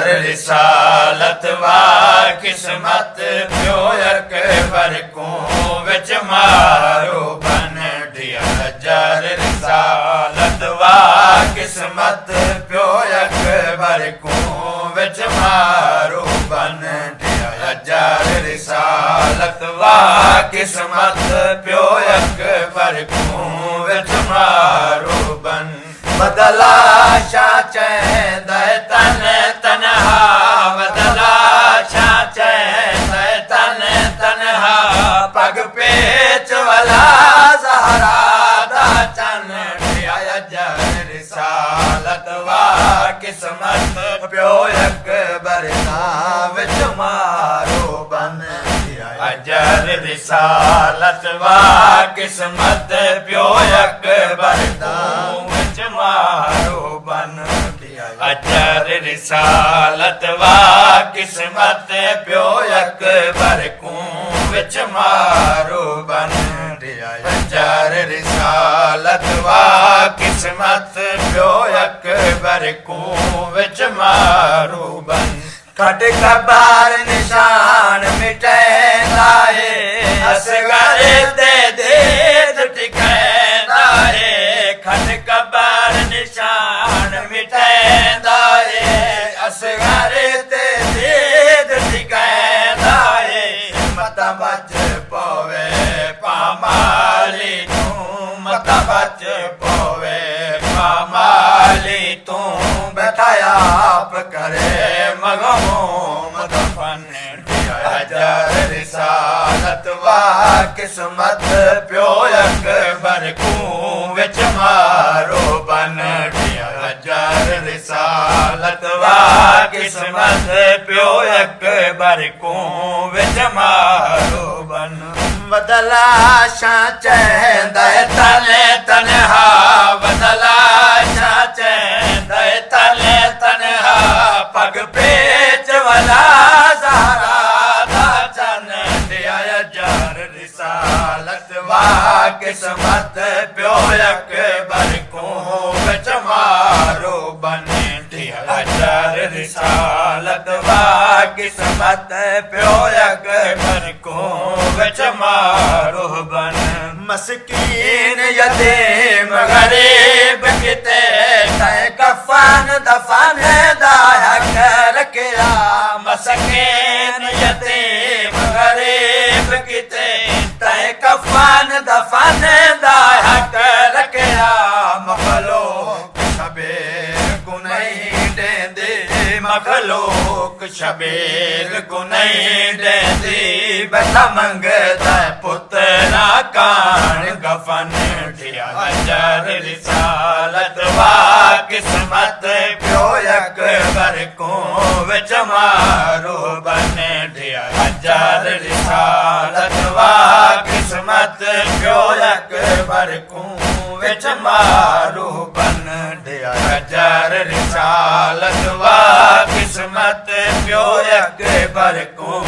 रिसालत वा किस्मत प्यो अकबर को विच मारो बन दिया जार रिसालत वा किस्मत प्यो अकबर को विच मारो बन दिया जार रिसालत वा किस्मत प्यो अकबर को विच मारो बन बदला शाह चैद तन तनहा बदला शाह चैद तन तनहा पग पेच वाला ज़हरा दा चन दिया जार रिसालत वा किस्मत प्यो अकबर दा विच मारो बन दिया जार रिसालत वा किस्मत प्यो अकबर दा मारो बन दिया जार रिसालत वा किस्मत प्यो अकबर को विच मारो बन दिया जार रिसालत वा किस्मत प्यो अकबर को विच मारो बन खट कबार निशान मिटैंदा है असगर दे दे टिकैंदा है खट कबार निशान मिटैंदा है असगर ते देद टिकैंदा है मत बच पवे पामाली तू मत बच पवे पामाली तू बैठाया आप करे मगमो मत फन दिया जार रिसालत वा किस्मत प्यो अकबर को विच मारो बन दिया जार रिसालत वा किस्मत प्यो अकबर को विच मारो बन बदला शाह चैद तन तनहा बदला शाह चैद तन तनहा पग पेच वाला ज़हरा दा चन दिया जार रिसालत वा किस्मत प्यो अकबर को विच मारो बन दिया जार रिसालत वा किस्मत प्यो अकबर को विच मारो बन मस्कीन यतीम गरीब किते तय कफन दफन दाया कर किया मस्कीन यतीम गरीब किते तय कफन दफन दाया कर किया मखलूक शबीर को नहीं देंदे मखलूक शबीर को नहीं देंदे बता मंगता पुतना कान गफन दिया जार रिसालत वा किस्मत प्यो अकबर को विच मारो बन दिया जार रिसालत वा किस्मत प्यो अकबर को विच मारो बन दिया जार रिसालत वा किस्मत प्यो अकबर को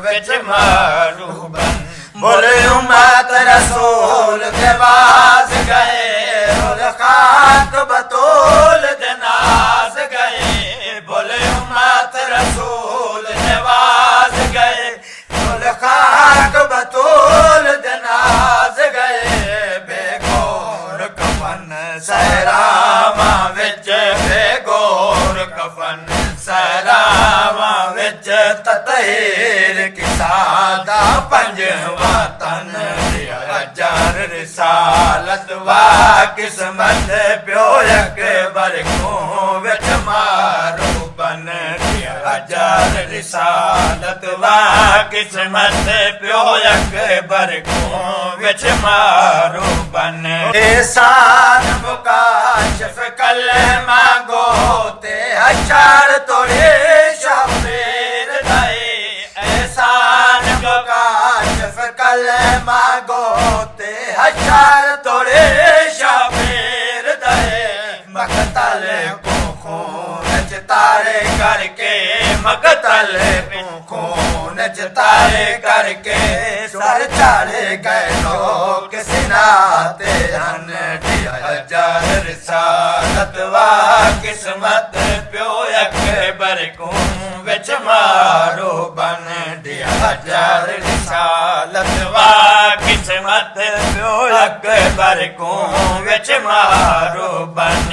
विच मारो बन बोले उम्मत रसूल के पास गए रोल खाक बतूल के नाज गए बोले उम्मत रसूल के पास गए रोल खाक बतूल के नाज गए बेगोर कफन सहरावा विच बेगोर कफन सहरावा विच ततहीर की सादा पंजवा तन दिया जार रिसालत वा किस्मत प्यो अकबर को विच मारो बन दिया जार रिसालत वा किस्मत प्यो अकबर को विच मारो बन एहसान मुकाशिफ कलमा गोते हशार तोड़े शबीर दाए एहसान मुकाशिफ कलमा गोते हशार तोड़े शबीर दाए मकतल को खून चितारे करके मकतल को खून चितारे करके सर चाड़े गए लोग सिनाते हन दिया जार रिसालत वा किस्मत प्यो अकबर को विच मारो बन दिया जार रिसालत वा किस्मत प्यो अकबर को विच मारो बन